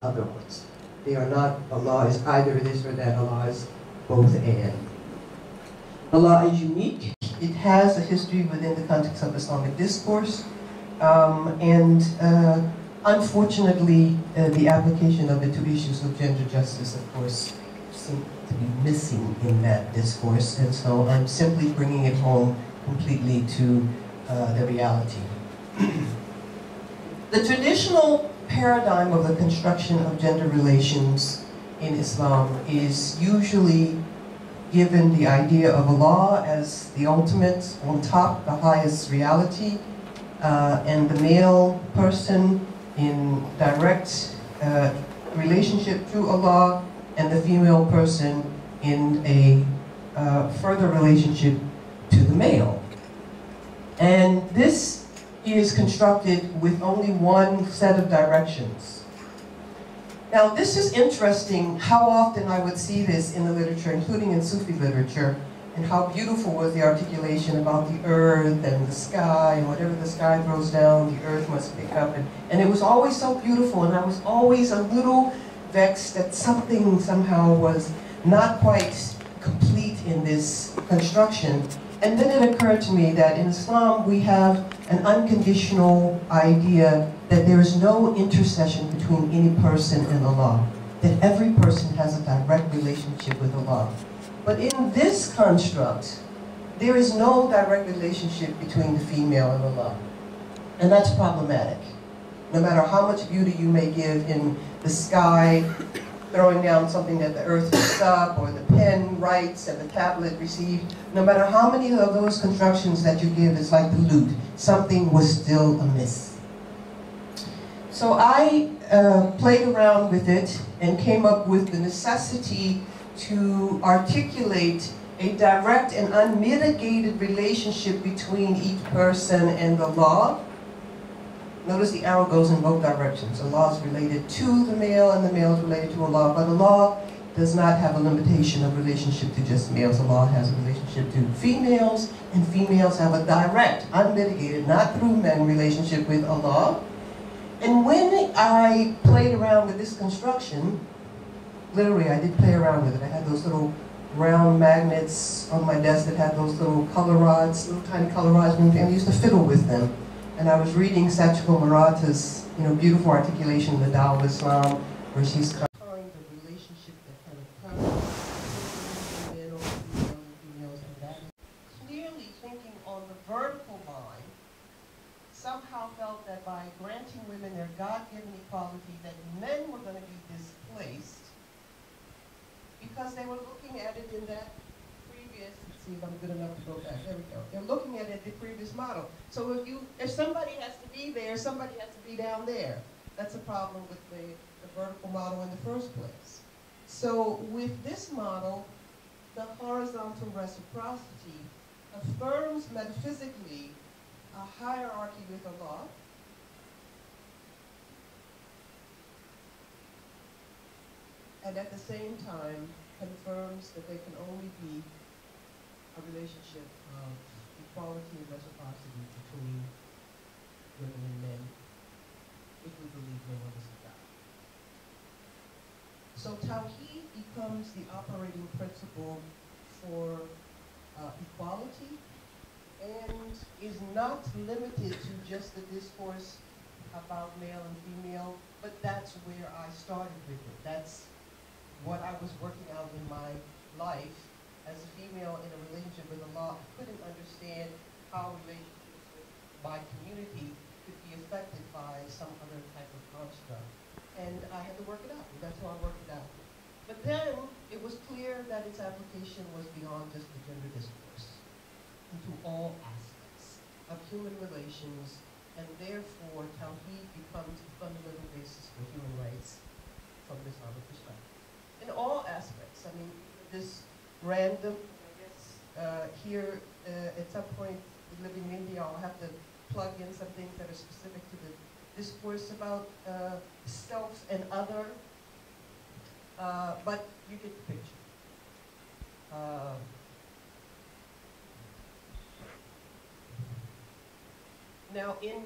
other ones. They are not, Allah is either this or that, Allah is both and. Allah is unique. It has a history within the context of Islamic discourse, unfortunately, the application of it to issues of gender justice, of course, seem to be missing in that discourse, and so I'm simply bringing it home completely to the reality. The traditional paradigm of the construction of gender relations in Islam is usually given the idea of Allah as the ultimate, on top, the highest reality, and the male person in direct relationship to Allah, and the female person in a further relationship to the male. And this is constructed with only one set of directions. Now, this is interesting how often I would see this in the literature, including in Sufi literature, and how beautiful was the articulation about the earth and the sky, and whatever the sky throws down, the earth must pick up. And it was always so beautiful, and I was always a little vexed that something somehow was not quite complete in this construction. And then it occurred to me that in Islam we have an unconditional idea that there is no intercession between any person and Allah, that every person has a direct relationship with Allah. But in this construct, there is no direct relationship between the female and Allah. And that's problematic. No matter how much beauty you may give in the sky, throwing down something that the earth picks up, or the pen writes and the tablet received, no matter how many of those constructions that you give, it's like the lute. Something was still amiss. So I played around with it and came up with the necessity to articulate a direct and unmitigated relationship between each person and the law. Notice the arrow goes in both directions. Allah is related to the male and the male is related to Allah, but Allah does not have a limitation of relationship to just males. Allah has a relationship to females, and females have a direct, unmitigated, not through men, relationship with Allah. And when I played around with this construction, literally I did play around with it. I had those little round magnets on my desk that had those little color rods, little tiny color rods, and I used to fiddle with them. And I was reading Satchikal Maratha's, beautiful articulation in the Dawah of Islam, where she's kind of relationship that kind of comes between male and females, and that is clearly thinking on the vertical line, somehow felt that by granting women their God-given equality, that men were going to be displaced because they were looking at it in that previous, let's see if I'm good enough to go back, there we go. They're looking at it the previous model. So if somebody has to be there, somebody has to be down there. That's a problem with the vertical model in the first place. So with this model, the horizontal reciprocity affirms metaphysically a hierarchy with Allah, and at the same time confirms that there can only be a relationship of equality and reciprocity between women and men if we believe no one is a God. So Tawheed becomes the operating principle for equality, and is not limited to just the discourse about male and female, but that's where I started with it. That's what I was working out in my life as a female in a relationship with Allah. I couldn't understand how relationships with my community could be affected by some other type of construct. And I had to work it out, and that's how I worked it out. But then it was clear that its application was beyond just the gender discourse, into all aspects of human relations, and therefore Tawheed becomes the fundamental basis for human rights from this Islamic perspective. In all aspects. I mean, this random, I guess, here at some point living in India, I'll have to plug in some things that are specific to the discourse about self and other, but you get the picture. Now, in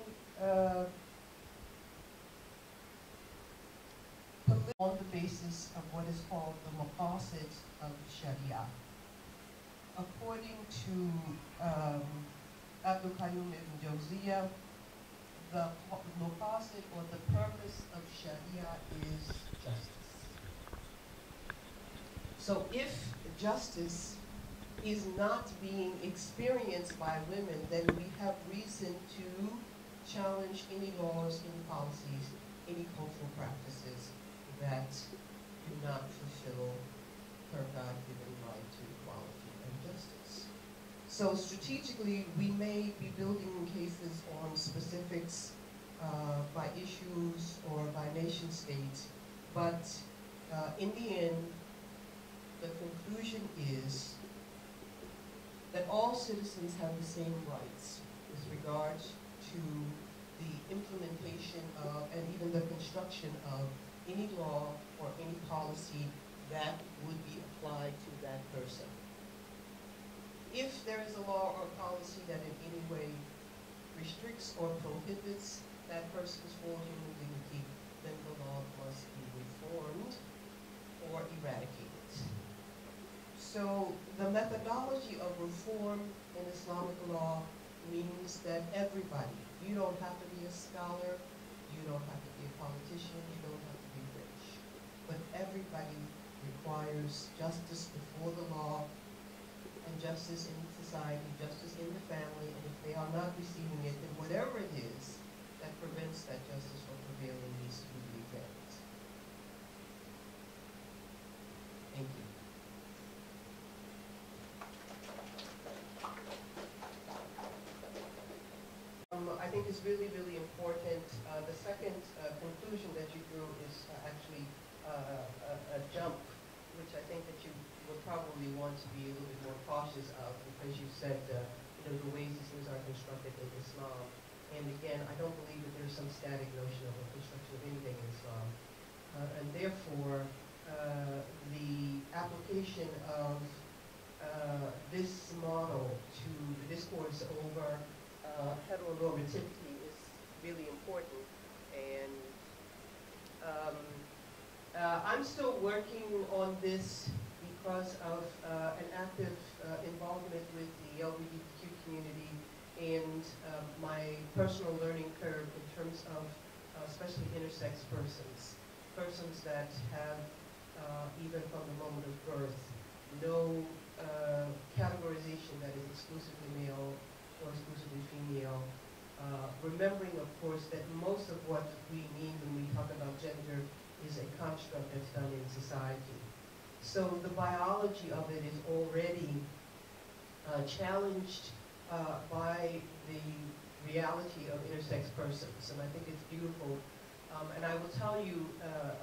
on the basis of what is called the maqasid of Sharia. According to Abdul Qayyum ibn Jawziyah, the maqasid, or the purpose of Sharia, is justice. So if justice is not being experienced by women, then we have reason to challenge any laws, any policies, any cultural practices that do not fulfill her God-given right to equality and justice. So strategically, we may be building cases on specifics by issues or by nation states, but in the end, the conclusion is that all citizens have the same rights with regard to the implementation of, and even the construction of, any law or any policy that would be applied to that person. If there is a law or policy that in any way restricts or prohibits that person's full human dignity, then the law must be reformed or eradicated. So the methodology of reform in Islamic law means that everybody, you don't have to be a scholar, you don't have to be a politician, you don't have to be rich, but everybody requires justice before the law and justice in society, justice in the family, and if they are not receiving it, then whatever it is that prevents that justice from prevailing needs to be examined. Thank you. I think is really, really important. The second conclusion that you drew is actually a jump, which I think that you would probably want to be a little bit more cautious of, because you said, you know, the ways these things are constructed in Islam. And again, I don't believe that there's some static notion of a construction of anything in Islam. And therefore, the application of this model to the discourse over heteronormativity is really important. And I'm still working on this because of an active involvement with the LGBTQ community and my personal learning curve in terms of especially intersex persons that have, even from the moment of birth, no categorization that is exclusively male or exclusively female. Remembering, of course, that most of what we mean when we talk about gender is a construct that's done in society. So the biology of it is already challenged by the reality of intersex persons, and I think it's beautiful. And I will tell you,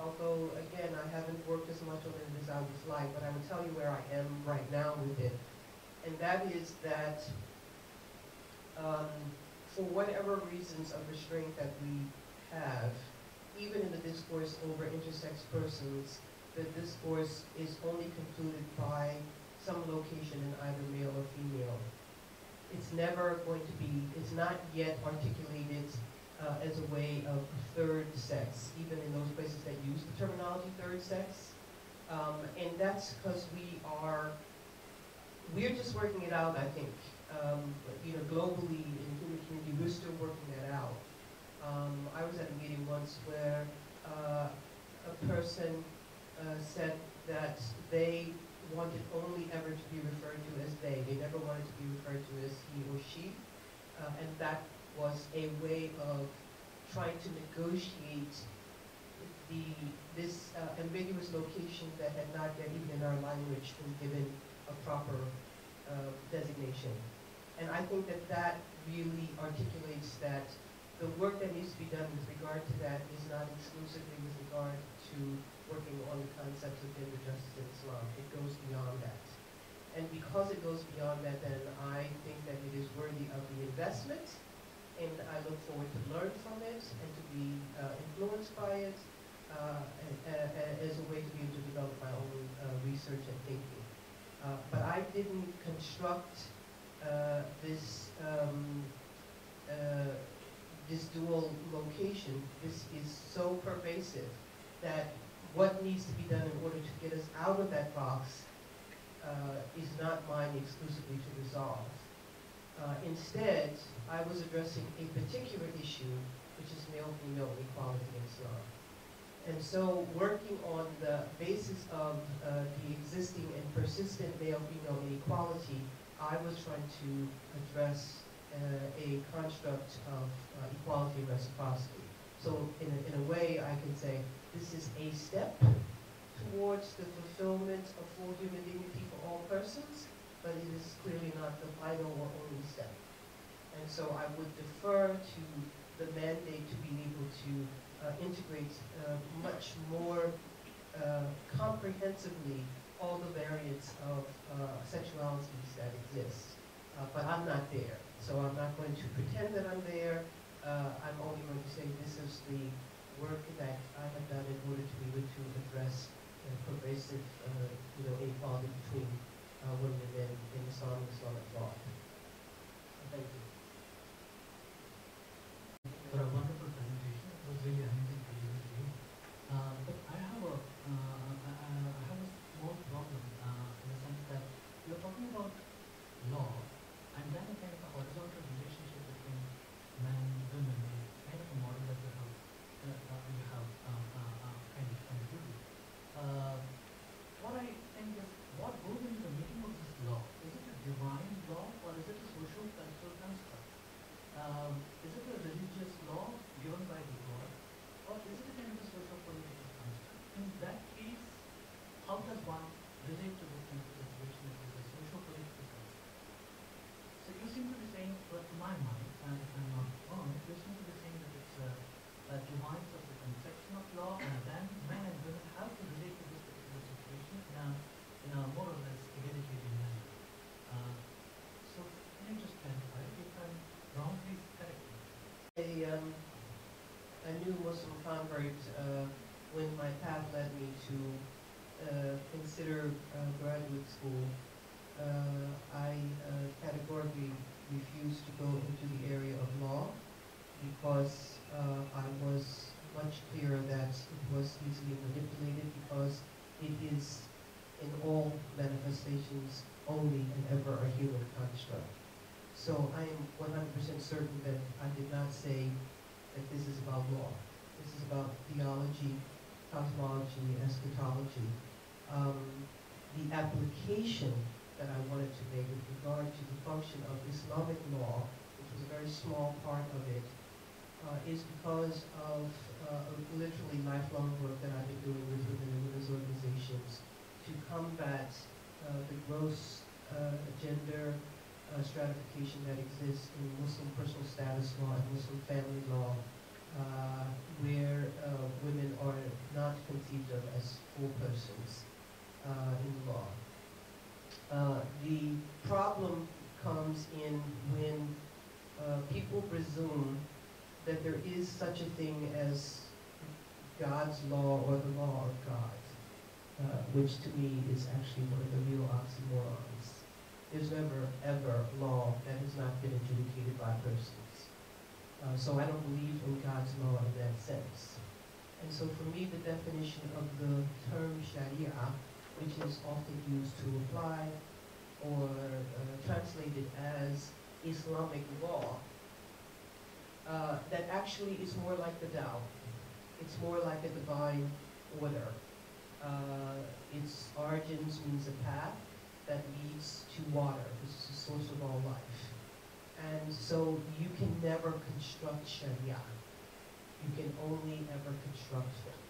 although again I haven't worked as much on it as I would like, but I will tell you where I am right now with it, and that is that for whatever reasons of restraint that we have, even in the discourse over intersex persons, the discourse is only concluded by some location in either male or female. It's never going to be, it's not yet articulated as a way of third sex, even in those places that use the terminology third sex. And that's because we're just working it out, I think. You know, globally in the human community, we're still working that out. I was at a meeting once where a person said that they wanted only ever to be referred to as they. They never wanted to be referred to as he or she. And that was a way of trying to negotiate this ambiguous location that had not yet, even in our language, been given a proper designation. And I think that that really articulates that the work that needs to be done with regard to that is not exclusively with regard to working on the concepts of gender justice in Islam. It goes beyond that. And because it goes beyond that, then I think that it is worthy of the investment, and I look forward to learn from it and to be influenced by it as a way to be able to develop my own research and thinking. But I didn't construct this dual location. This is so pervasive that what needs to be done in order to get us out of that box is not mine exclusively to resolve. Instead, I was addressing a particular issue, which is male-female equality in Islam. And so working on the basis of the existing and persistent male-female inequality, I was trying to address a construct of equality and reciprocity. So in a way, I can say this is a step towards the fulfillment of full human dignity for all persons, but it is clearly not the final or only step. And so I would defer to the mandate to be able to integrate much more comprehensively all the variants of sexualities that exist. But I'm not there, so I'm not going to pretend that I'm there. I'm only going to say this is the work that I have done in order to be able to address pervasive inequality between women and men in Islam and Islamic thought. Thank you. For a wonderful presentation. It was really amazing to listen to you. But I have a small problem in the sense that you're talking about law and then a kind of a horizontal relationship between men and women, kind of a model that you have kind of do. What I think is, what goes into the making of this law? Is it a divine law or is it a social cultural construct? Is it a religious law given by the God, or is it a kind of a social political construct? In that case, how does one relate to this kind of situation as a social political construct? So you seem to be saying, well, to my mind, and if I'm not wrong, you seem to be saying that it's a divine sort of conception of law, and then men and women have to relate to this particular situation in a more or less egalitarian manner. So can you just clarify if I'm wrong, please correct me. A new Muslim convert, when my path led me to consider graduate school, I categorically refused to go into the area of law because I was much clearer that it was easily manipulated because it is in all manifestations only and ever a human construct. So I am 100% certain that I did not say that this is about law. This is about theology, cosmology, eschatology. The application that I wanted to make with regard to the function of Islamic law, which was a very small part of it, is because of literally lifelong work that I've been doing with women and women's organizations to combat the gross gender stratification that exists in Muslim personal status law and Muslim family law, where women are not conceived of as full persons in law. The problem comes in when people presume that there is such a thing as God's law or the law of God, which to me is actually one of the real oxymorons. There's never, ever law that has not been adjudicated by persons. So I don't believe in God's law in that sense. And so for me, the definition of the term Sharia, which is often used to apply or translated as Islamic law, that actually is more like the Tao. It's more like a divine order. Its origins means a path that leads to water. This is the source of all life. And so you can never construct Sharia. You can only ever construct fiqh.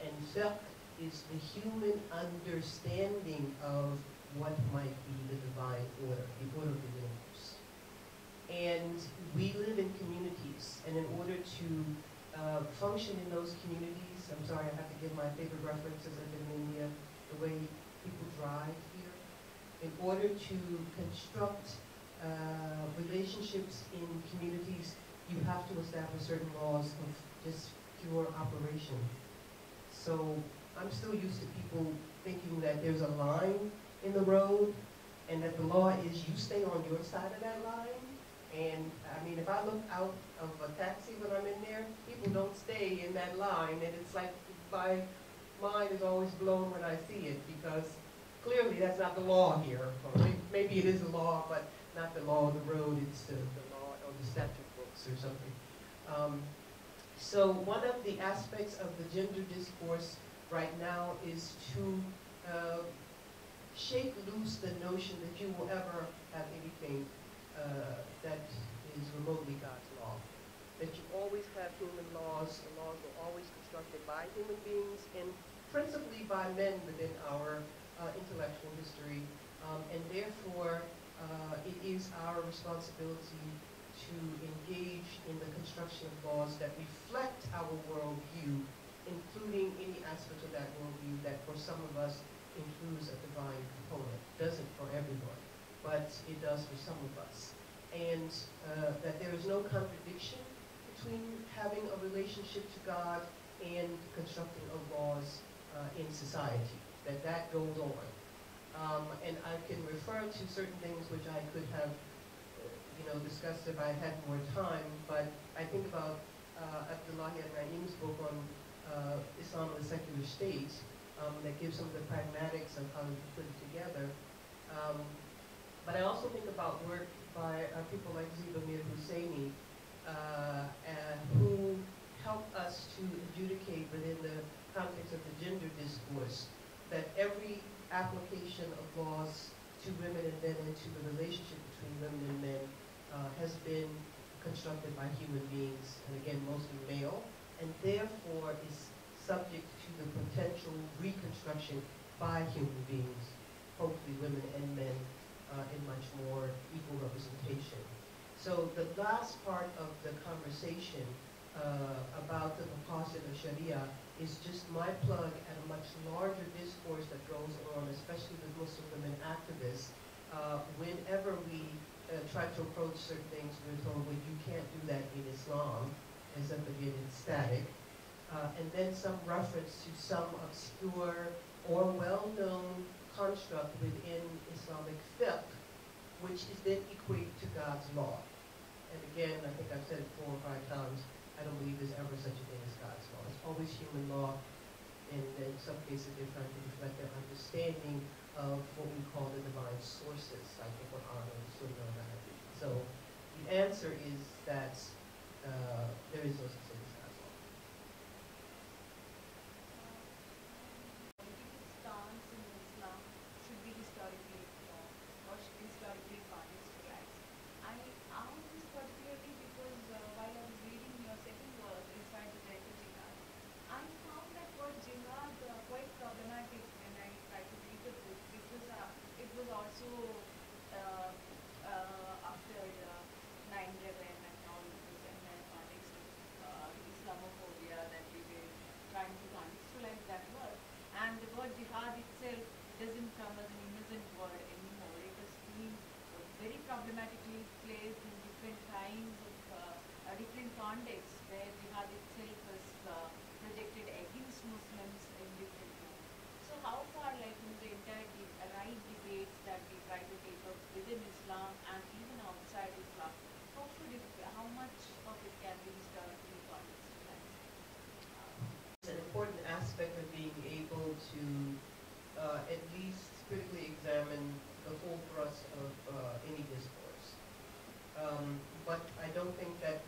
And fiqh is the human understanding of what might be the divine order, the order of the universe. And we live in communities, and in order to function in those communities, I'm sorry, I have to give my favorite reference as I've been in India, the way people drive here. In order to construct relationships in communities, you have to establish certain laws of just pure operation. So I'm still used to people thinking that there's a line in the road and that the law is you stay on your side of that line. And I mean, if I look out of a taxi when I'm in there, people don't stay in that line, and it's like my mind is always blown when I see it, because clearly that's not the law here. Or maybe it is the law, but not the law of the road, it's the law of the statute books or something. So one of the aspects of the gender discourse right now is to shake loose the notion that you will ever have anything that is remotely God's law. That you always have human laws. The laws are always constructed by human beings and principally by men within our intellectual history. And therefore, it is our responsibility to engage in the construction of laws that reflect our worldview, including any aspects of that worldview that for some of us includes a divine component. Doesn't for everyone, but it does for some of us. And that there is no contradiction between having a relationship to God and constructing of laws in society, that goes on. And I can refer to certain things which I could have discussed if I had more time, but I think about Abdullahi al-Naim's book on Islam and the secular state that gives some of the pragmatics of how to put it together. But I also think about work by people like Zibamir Husseini, who help us to adjudicate within the context of the gender discourse that every application of laws to women and men and to the relationship between women and men has been constructed by human beings, and again, mostly male, and therefore is subject to the potential reconstruction by human beings, hopefully women and men, in much more equal representation. So the last part of the conversation about the maqasid of Sharia is just my plug at a much larger discourse that goes on, especially with Muslim women activists. Whenever we try to approach certain things, we're told, well, you can't do that in Islam, as if again it's static. And then some reference to some obscure or well-known construct within Islamic fiqh, which is then equated to God's law. And again, I think I've said it 4 or 5 times, I don't believe there's ever such a thing as God's law. It's always human law, and in some cases they're trying to reflect their understanding of what we call the divine sources, like the Qur'an and Sunnah and Hadith. So the answer is that there is no such thing as God's law. Stance in Islam should be historically informed or should be historically contextualized. I ask this particularly because while I was reading your second verse inside the Gender Jihad, I found that word jihad quite problematic when I tried to read the book, because it was also after 9/11 and all, it was in the context of Islamophobia that we were trying to contextualize that word. And the word jihad itself doesn't come as an innocent word anymore. It has been very problematically placed in different kinds of different contexts where jihad itself is projected against Muslims in different ways. So how far, like in the entire right debates that we try to take up within Islam and even outside Islam, how much of it can be historically contextualized? It's an important aspect of being able to at least critically examine the full thrust of any discourse. But I don't think that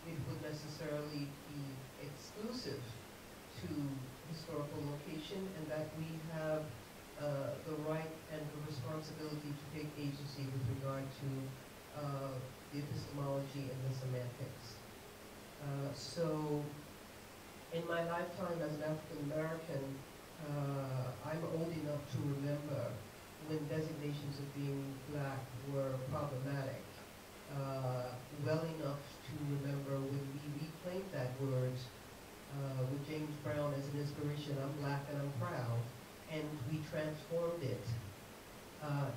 it would necessarily be exclusive to historical location, and that we have the right and the responsibility to take agency with regard to the epistemology and the semantics. So in my lifetime as an African American, I'm old enough to remember when designations of being black were problematic, well enough to remember when we reclaimed that word with James Brown as an inspiration, I'm black and I'm proud, and we transformed it.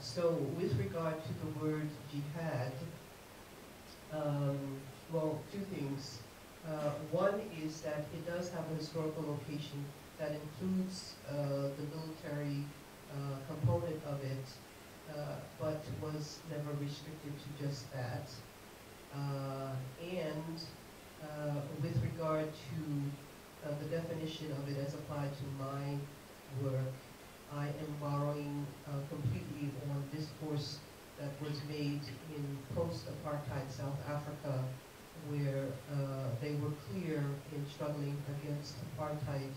So with regard to the word jihad, well, 2 things. One is that it does have a historical location that includes the military component of it, but was never restricted to just that. And with regard to the definition of it as applied to my work, I am borrowing completely on discourse that was made in post-apartheid South Africa, where they were clear in struggling against apartheid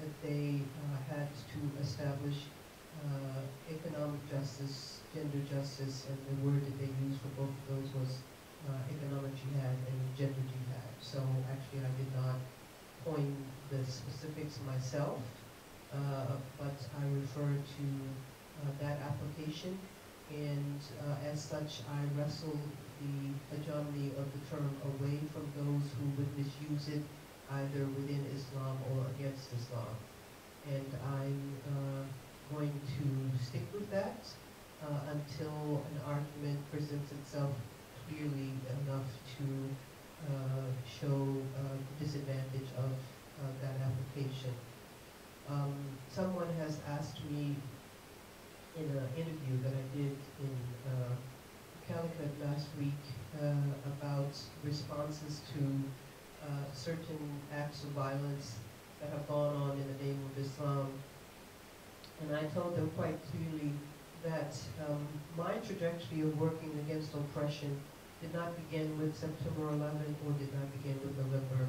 that they had to establish economic justice, gender justice, and the word that they used for both of those was economic jihad and gender jihad. So actually I did not coin the specifics myself, but I refer to that application, and as such I wrestle the hegemony of the term away from those who would misuse it either within Islam or against Islam. And I'm going to stick with that until an argument presents itself clearly enough to show the disadvantage of that application. Someone has asked me in an interview that I did in Calicut last week about responses to certain acts of violence that have gone on in the name of Islam. And I told them quite clearly that my trajectory of working against oppression did not begin with September 11 or did not begin with November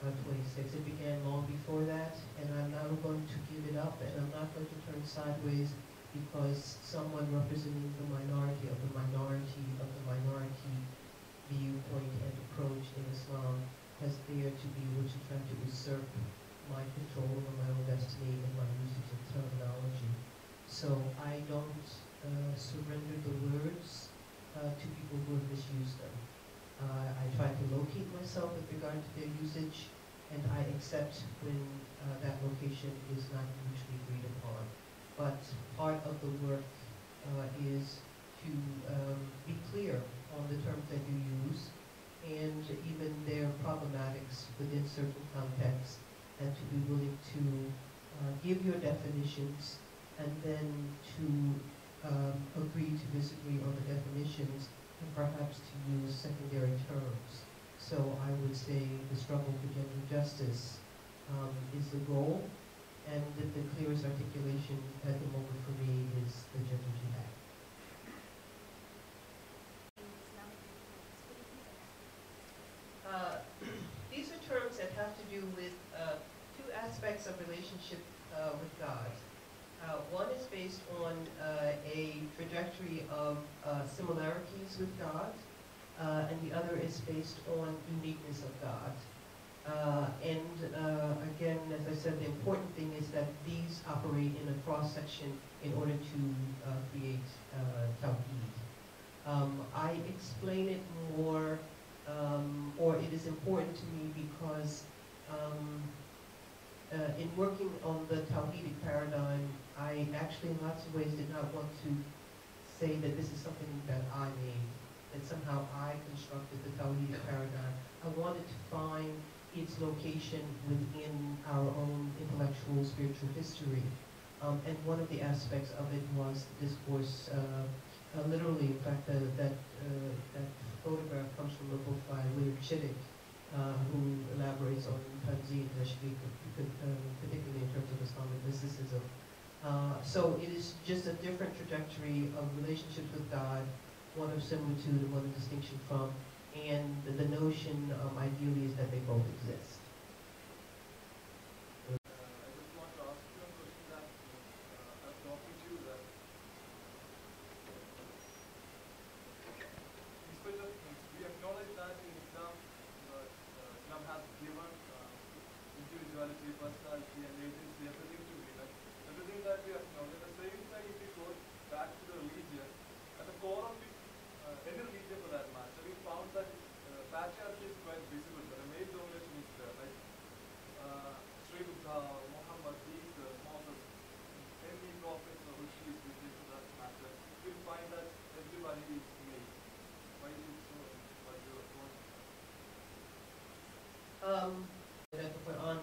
26. It began long before that, and I'm not going to give it up, and I'm not going to turn sideways because someone representing the minority of the minority of the minority viewpoint and approach in Islam has dared to be able to try to usurp my control over my own destiny and my usage of terminology. So I don't surrender the words to people who have misused them. I try to locate myself with regard to their usage, and I accept when that location is not mutually agreed upon. But part of the work is to be clear on the terms that you use and even their problematics within certain contexts, and to be willing to give your definitions and then to agree to disagree on the definitions and perhaps to use secondary terms. So I would say the struggle for gender justice is the goal, and the clearest articulation at the moment for me is the gender jihad. These are terms that have to do with two aspects of relationship with God. One is based on a trajectory of similarities with God, and the other is based on uniqueness of God. Again, as I said, the important thing is that these operate in a cross-section in order to create tawheed. I explain it more, or it is important to me because in working on the Tawhidic paradigm, I actually in lots of ways did not want to say that this is something that I made, that somehow I constructed the Tawhidic paradigm. I wanted to find its location within our own intellectual, spiritual history. And one of the aspects of it was the discourse, literally, in fact, that photograph comes from a book by William Chittick, who elaborates on Tanzih and Tashriq, particularly in terms of Islamic mysticism. So it is just a different trajectory of relationships with God, one of similitude and one of distinction from, and the notion ideally is that they both exist. I just want to ask you a question that I've talked to you that we acknowledge that in Islam, Islam has given individuality, personality, and agency, everything to women, everything that we acknowledge. At the same time, if we go back to the religion, at the core of it, any religion for that matter, we found that patriarchy is quite visible, but the male domination is there. Like Sri Buddha, Muhammad, Jesus, Moses, any prophets or rishis within for that matter, you'll find that everybody is male. Why is it so? What you are going? That the Quran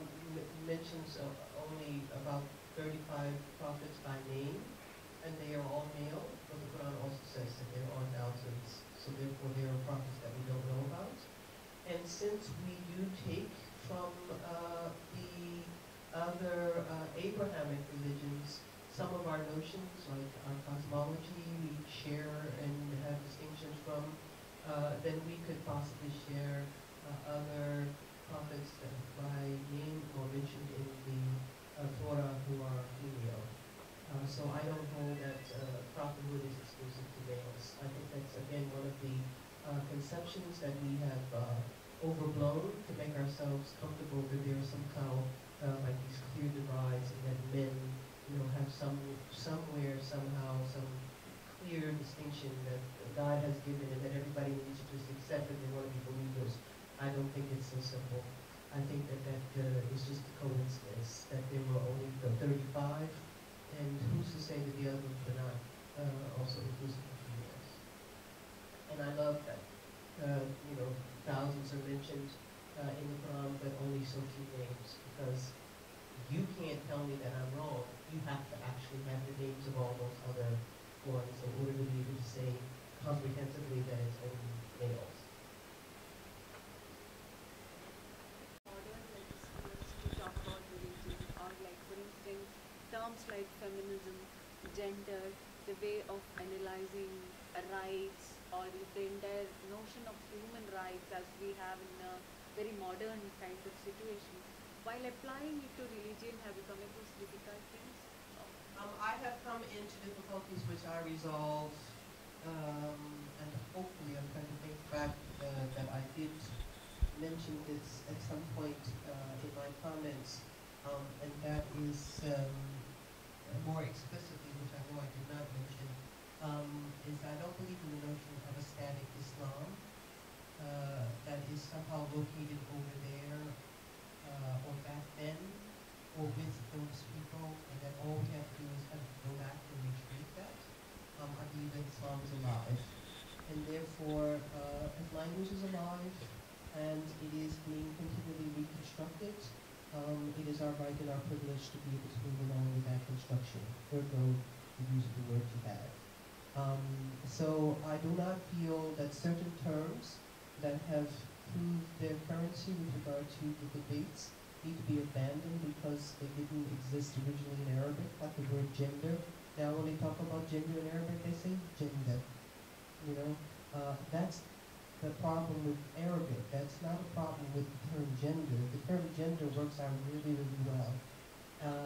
mentions only about 35 prophets by name, and they are all male, but the Quran also says that there are thousands, so therefore there are prophets that we don't know about. And since we do take from the other Abrahamic religions. Some of our notions, like our cosmology, we share and have distinctions from, then we could possibly share other prophets by name or mentioned in the Torah who are female. So I don't hold that prophethood is exclusive to males. I think that's, again, one of the conceptions that we have overblown to make ourselves comfortable that there are somehow like these clear divides, and that men, have somewhere, somehow, some clear distinction that God has given, and that everybody needs to just accept if they want to be believers. I don't think it's so simple. I think that is just a coincidence that there were only 35, and who's to say that the other ones were not also inclusive of females. And I love that, thousands are mentioned in the Quran, but only so few names, because you can't tell me that I'm wrong. You have to actually have the names of all those other ones in order to be able to say comprehensively that it's only males. Modern discourse to talk about religion, or like for instance, terms like feminism, gender, the way of analyzing rights, or the entire notion of human rights as we have in a very modern kind of situation, while applying it to religion, have you come across difficult things? I have come into difficulties which I resolve, and hopefully I'm trying to think back that I did mention this at some point in my comments, and that is more explicitly, which I know I did not mention, is I don't believe in the notion of a static Islam that is somehow located over there or back then, or with those people, and that all we have to do is kind of go back and retrieve that. I believe that Islam is alive, and therefore, as language is alive, and it is being continually reconstructed, it is our right and our privilege to be able to move along with that construction, ergo the use of the word jihad. So I do not feel that certain terms that have proved their currency with regard to the debates need to be abandoned because they didn't exist originally in Arabic, like the word gender. Now when they talk about gender in Arabic, they say gender. That's the problem with Arabic. That's not a problem with the term gender. The term gender works out really, really well.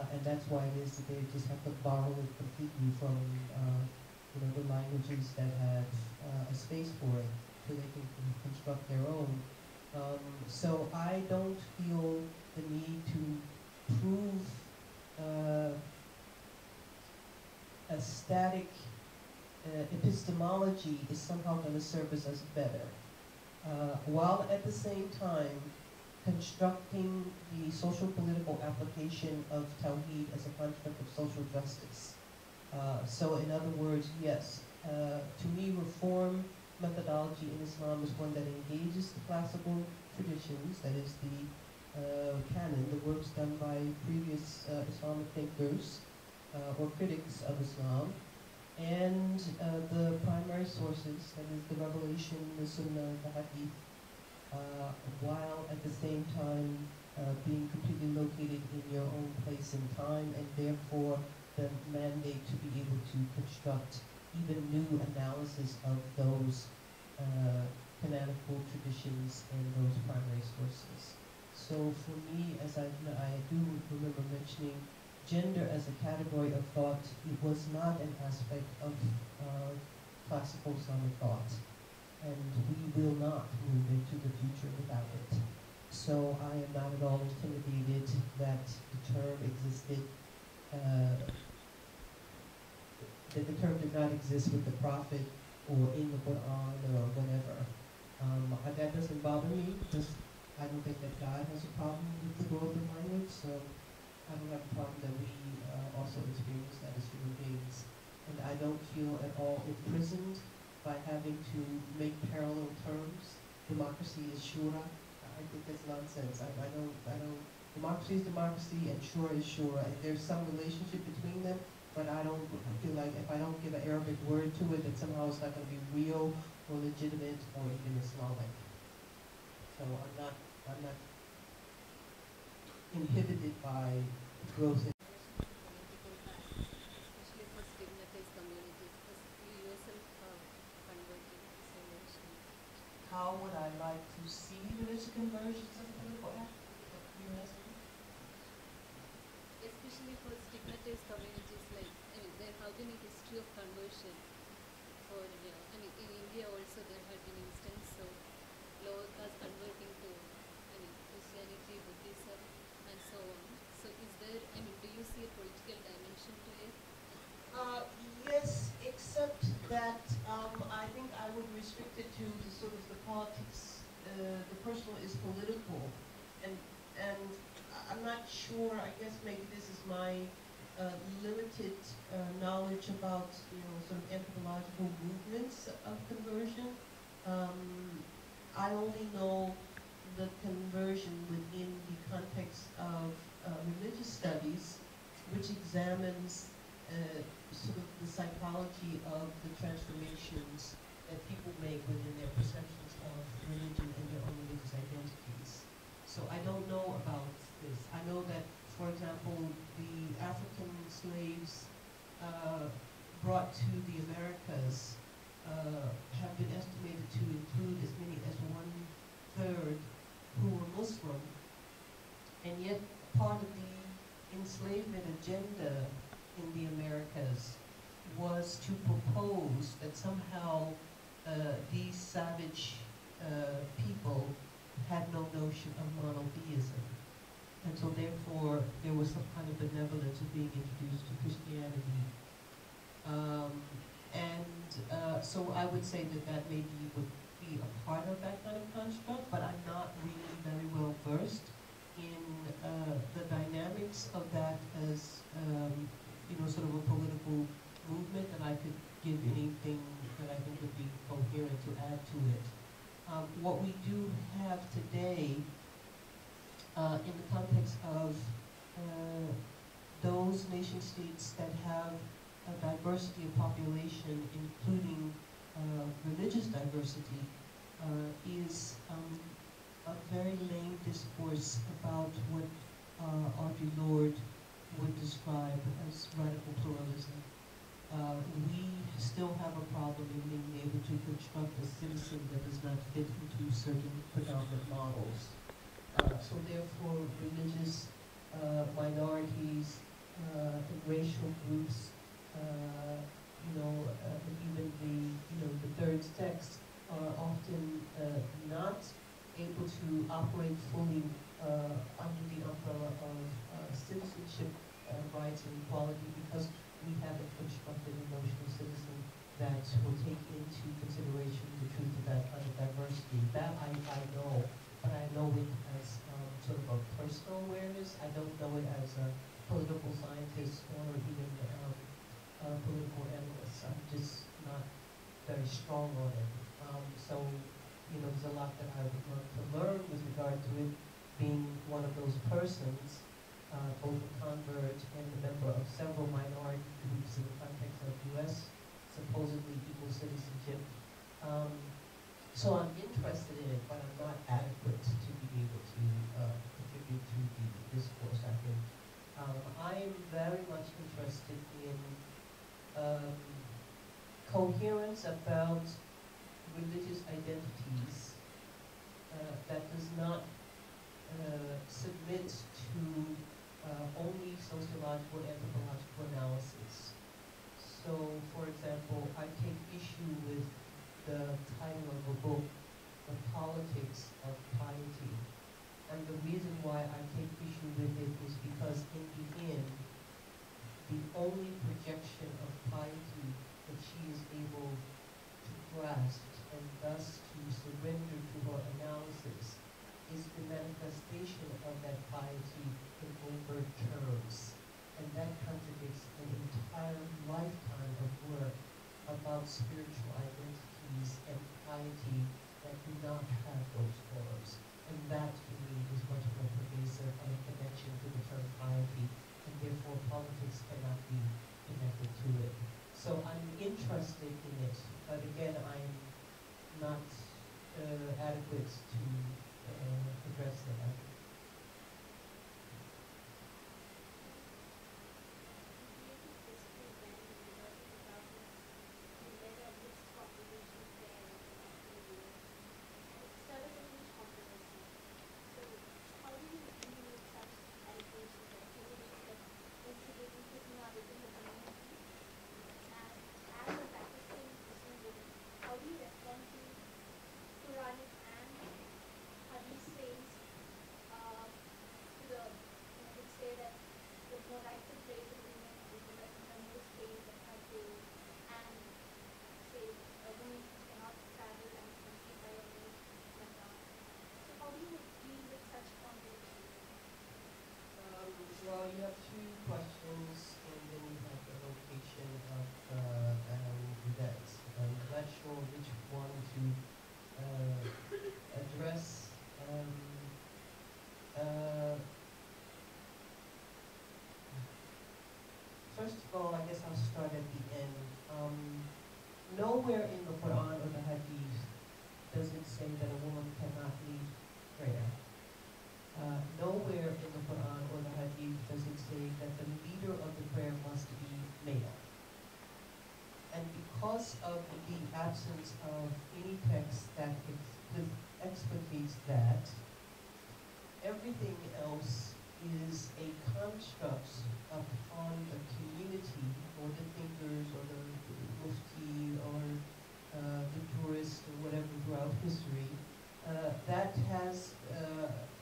And that's why it is that they just have to borrow it completely from the languages that have a space for it, so they can construct their own. So I don't feel the need to prove a static epistemology is somehow going to serve us as better, while at the same time constructing the social political application of Tawheed as a construct of social justice. So in other words, yes, to me reform methodology in Islam is one that engages the classical traditions, that is the canon, the works done by previous Islamic thinkers or critics of Islam, and the primary sources, that is the revelation, the sunnah, the hadith, while at the same time being completely located in your own place and time, and therefore the mandate to be able to construct even new analysis of those canonical traditions and those primary sources. So for me, as I do remember mentioning, gender as a category of thought, it was not an aspect of classical Islamic thought, and we will not move into the future without it. So I am not at all intimidated that the term existed, that the term did not exist with the Prophet or in the Qur'an or whatever. That doesn't bother me because I don't think that God has a problem with the growth of language, so I don't have a problem that we also experience that as human beings. And I don't feel at all imprisoned by having to make parallel terms. Democracy is shura. I think that's nonsense. I don't, democracy is democracy and shura is shura. And there's some relationship between them, but I don't feel like if I don't give an Arabic word to it, that somehow it's not going to be real or legitimate or even Islamic. So I'm not inhibited by growth. Political classes, especially for stigmatized communities, as you yourself have converted this relation. How would I like to see religious conversions as a political act? You asking? Especially for stigmatized communities, like, I mean, there have been a history of conversion for, I mean, in India also there have been instances of lower caste converting to, I mean, Christianity, Buddhism, and so on. So is there, I mean, do you see a political dimension to it? Yes, except that I think I would restrict it to the sort of the politics. The personal is political, and I'm not sure. I guess maybe this is my limited knowledge about sort of anthropological movements of conversion. I only know the conversion within the context of religious studies, which examines sort of the psychology of the transformations that people make within their perceptions of religion and their own religious identities. So I don't know about this. I know that, for example, the African slaves brought to the Americas have been estimated to include as many as 1/3 who were Muslim, and yet part of the enslavement agenda in the Americas was to propose that somehow these savage people had no notion of monotheism. And so therefore there was some kind of benevolence of being introduced to Christianity. So I would say that that maybe would be a part of that kind of construct, but I'm not really very well versed in the dynamics of that as sort of a political movement, and I could give anything that I think would be coherent to add to it. What we do have today in the context of those nation states that have a diversity of population, including religious diversity, is a very lame discourse about what Audre Lorde would describe as radical pluralism. We still have a problem in being able to construct a citizen that does not fit into certain predominant models. So therefore, religious minorities, racial groups, even the third text are often not able to operate fully under the umbrella of citizenship rights and equality, because we haven't constructed a notion of citizen that will take into consideration the truth of that kind of diversity. That I know, but I know it as sort of a personal awareness. I don't know it as a political scientist or even a political analyst. I'm just not very strong on it. There's a lot that I would love to learn with regard to it, being one of those persons, both a convert and a member of several minority groups in the context of U.S. supposedly equal citizenship. So I'm interested in it, but I'm not adequate to be able to contribute to the discourse, I think. I am very much interested in coherence about religious identities that does not submit to only sociological and anthropological analysis. So, for example, I take issue with the title of a book, The Politics of Piety. And the reason why I take issue with it is because in the end, the only projection of piety that she is able to grasp and thus to surrender to her analysis is the manifestation of that piety in overt terms. And that contradicts an entire lifetime of work about spiritual identities and piety that do not have those forms. And that, to me, is much more pervasive of a connection to the term piety, and therefore politics cannot be connected to it. So I'm interested in it, but again, I'm not adequate to address it. first of all, I guess I'll start at the end. Nowhere in the Quran or the Hadith does it say that a woman cannot lead prayer. Nowhere in the Quran or the Hadith does it say that the leader of the prayer must be male. And because of the absence of any text that explicates that, everything else is a construct upon the community or the thinkers or the mufti or the jurists or whatever throughout history that has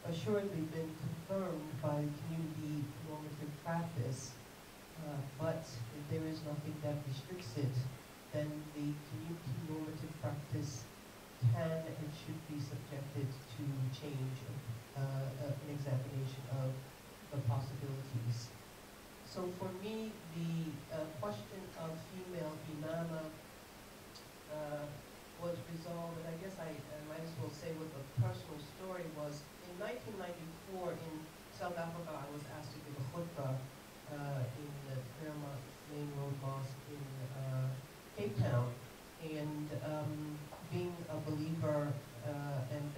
assuredly been confirmed by community normative practice, but if there is nothing that restricts it, then the community normative practice can and should be subjected to change, an examination of the possibilities. So for me, the question of female imama was resolved, and I guess I might as well say what the personal story was. In 1994 in South Africa, I was asked to give a khutbah in the Claremont Main Road Mosque in Cape Town, and being a believer and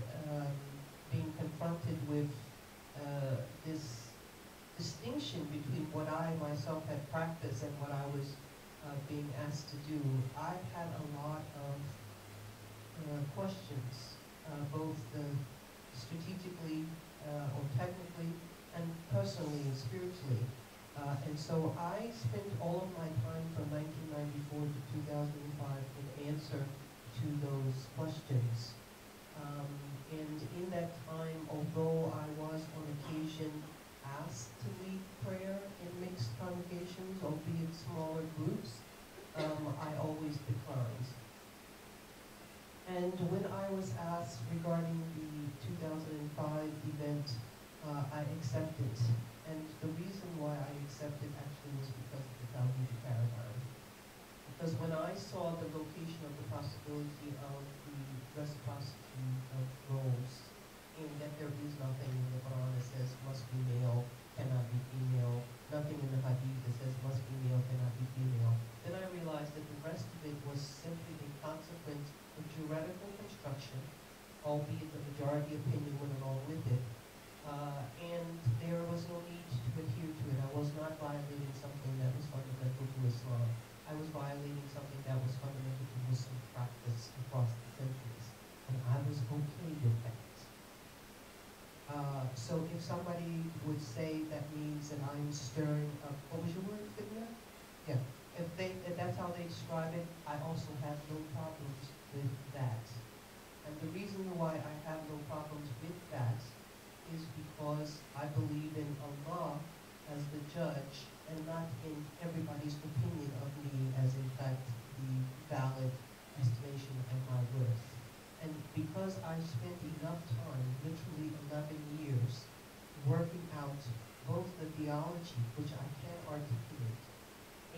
being confronted with this distinction between what I myself had practiced and what I was being asked to do, I've had a lot of questions, both strategically or technically, and personally and spiritually. And so I spent all of my time from 1994 to 2005 in answer to those questions. And in that time, although I was on occasion asked to lead prayer in mixed congregations, albeit smaller groups, I always declined. And when I was asked regarding the 2005 event, I accepted. And the reason why I accepted actually was because of the Talmudic paradigm. Because when I saw the location of the possibility of the reciprocity of roles, in that there is nothing in the Quran that says must be male, cannot be female, nothing in the Hadith that says must be male, cannot be female, then I realized that the rest of it was simply a consequence of juridical construction, albeit the majority opinion went along with it, and there was no need to adhere to it. I was not violating something that was fundamental to Islam. I was violating something that was fundamental to Muslim practice across the centuries, and I was okay with that. So if somebody would say that means that I'm stirring up, what was your word, Fitna? Yeah. If that's how they describe it, I also have no problems with that. And the reason why I have no problems with that is because I believe in Allah as the judge and not in everybody's opinion of me as in fact the valid estimation of my worth. And because I spent enough time, literally 11 years, working out both the theology, which I can articulate,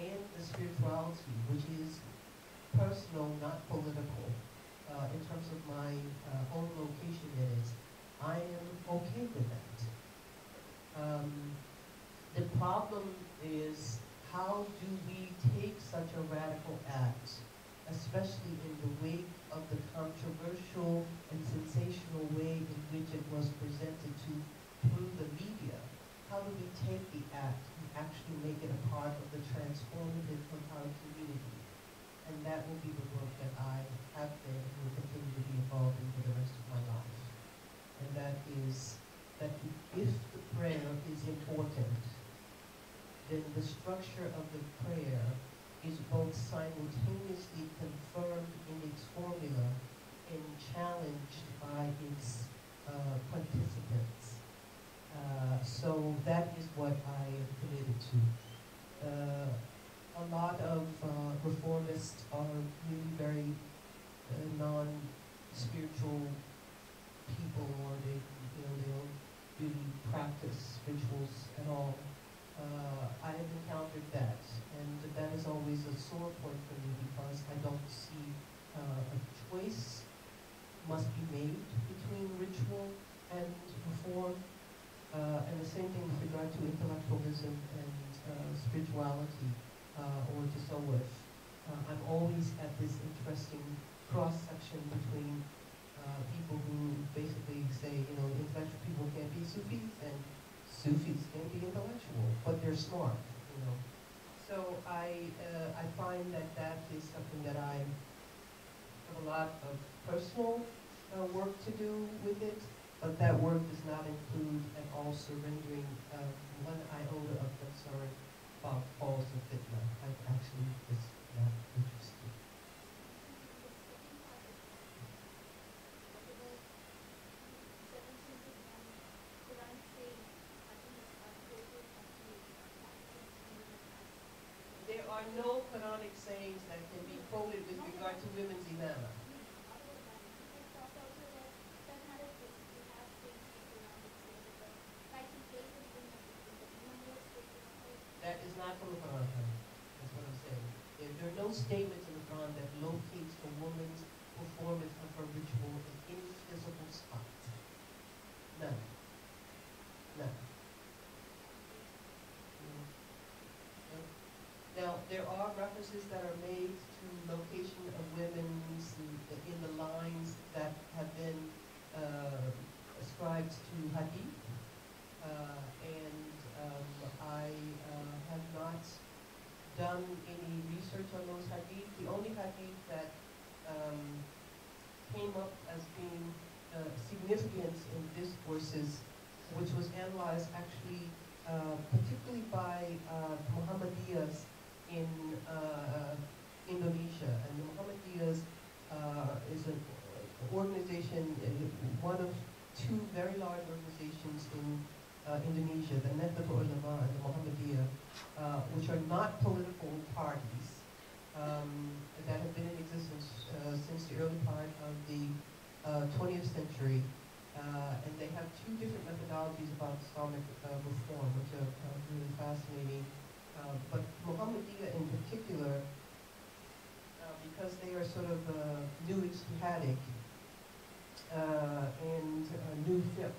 and the spirituality, which is personal, not political, in terms of my own location in it, I am okay with that. The problem is, how do we take such a radical act, especially in the wake of the controversial and sensational way in which it was presented through the media? How do we take the act and actually make it a part of the transformative of our community? And that will be the work that I have been and will continue to be involved in for the rest of my life. And that is that if the prayer is important, then the structure of the prayer is both simultaneously confirmed in its formula and challenged by its participants. So that is what I am committed to. A lot of reformists are really very non-spiritual people, or they don't really practice rituals at all. I have encountered that, and that is always a sore point for me because I don't see a choice must be made between ritual and reform. And the same thing with regard to intellectualism and spirituality or tasawwuf, I'm always at this interesting cross-section between people who basically say, intellectual people can't be Sufis, and Sufis can be intellectual, but they're smart, So I find that is something that I have a lot of personal work to do with it, but that work does not include at all surrendering one iota of concern about false and fitna. I actually is not interested. There are no Qur'anic sayings that can be quoted with regard to women's imama. That is not from the Quran. That's what I'm saying. There are no statements in the Quran that locates a woman's performance of her ritual in any physical spot. None. None. Now, there are references that are made to location of women's in the lines that have been ascribed to hadith, and I have not done any research on those hadith. The only hadith that came up as being significant in discourses, which was analyzed actually particularly by Muhammadiyas in Indonesia. And the Muhammadiyas is an organization, one of two very large organizations in Indonesia, the Nahdlatul Ulama and the Muhammadiyah, which are not political parties that have been in existence since the early part of the 20th century. And they have two different methodologies about Islamic reform, which are really fascinating. But Muhammadiyah in particular, because they are sort of new ijtihadic and new fiqh,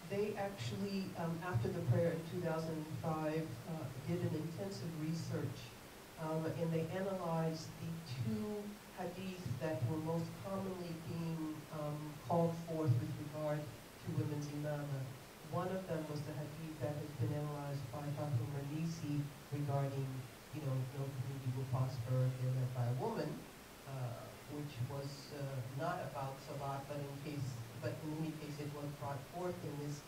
they actually, after the prayer in 2005, did an intensive research, and they analyzed the two hadith that were most commonly being called forth with regard to women's imama. One of them was the hadith that has been analyzed by Fatima Mernissi regarding, no community will prosper if they're led by a woman, which was not about salat, but in any case it was brought forth in this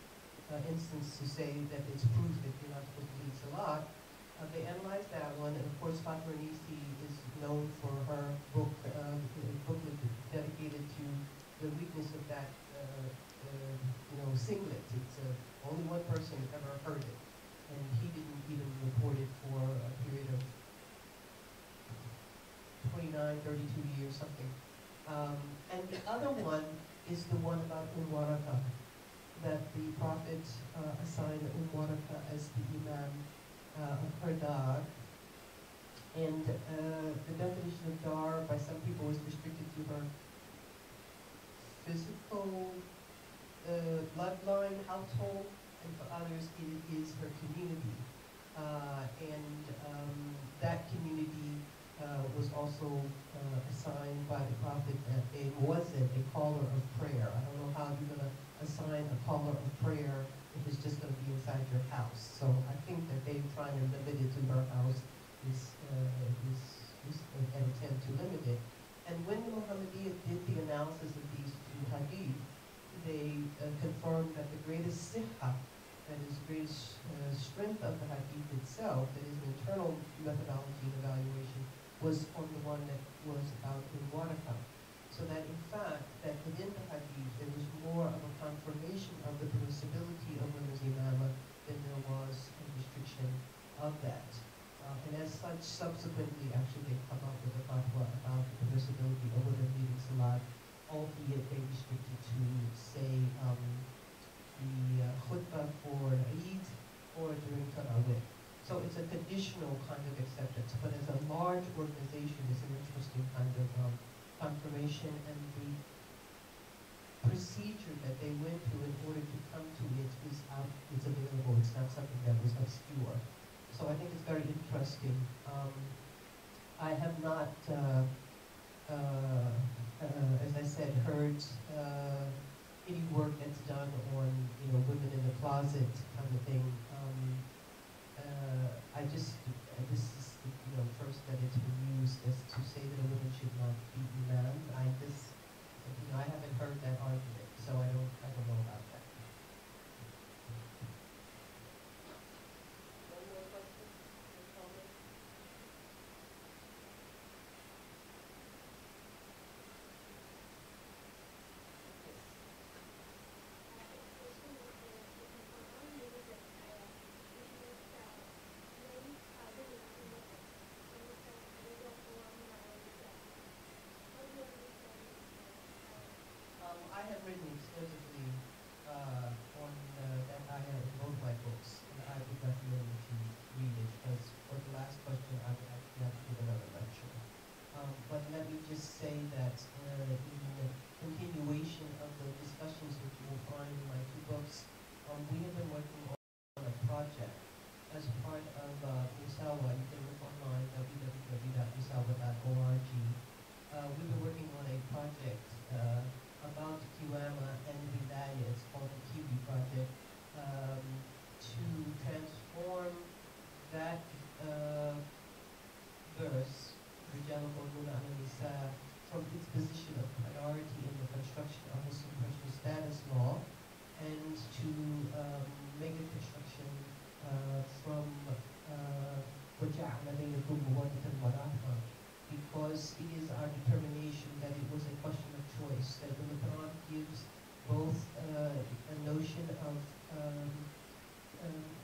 instance to say that it's proof that you're not supposed to lead salat. They analyzed that one, and of course Fatima Mernissi is known for her booklet dedicated to the weakness of that singlet. It's only one person ever heard it, and he didn't even report it for a period of 29, 32 years, something. And the other one is the one about Waraka, that the Prophet assigned Waraka as the Imam of her dar. And the definition of dar by some people is restricted to her physical bloodline, household, and for others it is her community. And that community was also assigned by the Prophet a muazzin, a caller of prayer. I don't know how you're going to assign a caller of prayer if it's just going to be inside your house. So I think that they're trying to limit it to her house is an attempt to limit it. And when the Muhammadiyah did the analysis of these two hadith, they confirmed that the greatest sihha, that is the greatest strength of the hadith itself, that is an internal methodology and evaluation, was on the one that was about in Waraka. So that in fact, that within the hadith, there was more of a confirmation of the permissibility of women's imama than there was a restriction of that. And as such, subsequently, actually, they come up with a fatwa about the permissibility of women leading salat, albeit they restricted to, say, the khutbah for Eid or during Tarawih. So it's a conditional kind of acceptance, but as a large organization, it's an interesting kind of confirmation. And the procedure that they went through in order to come to it is out, it's available. It's not something that was obscure. So I think it's very interesting. I have not, as I said, heard any work that's done on, women in the closet kind of thing. This is the, first that it's been used as to say that a woman should not be imam. I haven't heard that argument, so I don't know about that. One more question, one comment? I have written extensively on that ayah in both my books, and I would recommend that you read it, because for the last question I would actually have to give another lecture. But let me just say that in continuation of the discussions which you will find in my two books, we have been working on a project as part of Musawa. You can look online, www.musawa.org. We've been working on a project about Kiwama and Hidayah. It's called the Kiwi Project, to transform that verse, from its position of priority in the construction of Muslim personal status law, and to make a construction from because it is our determination that it was a question of choice, that when the Quran gives both a notion of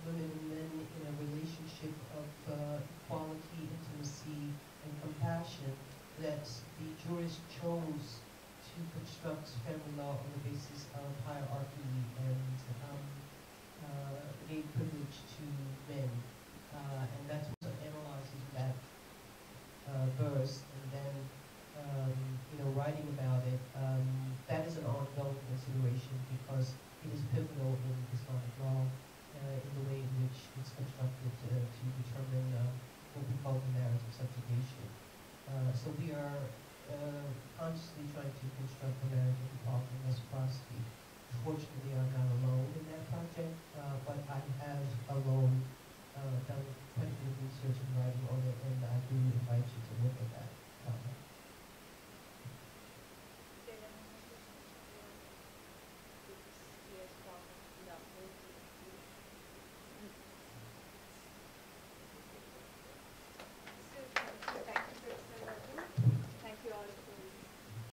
women and men in a relationship of equality, intimacy, and compassion, that the jurist chose to construct family law on the basis of hierarchy and gave privilege to men. And that's what analyzes that verse, and then writing about it. That is an ongoing consideration because it is pivotal in Islamic law in the way in which it's constructed to determine what we call the marriage of subjugation. So we are consciously trying to construct the marriage of equality and reciprocity. Fortunately, I'm not alone in that project, but I have alone done quite a bit of research and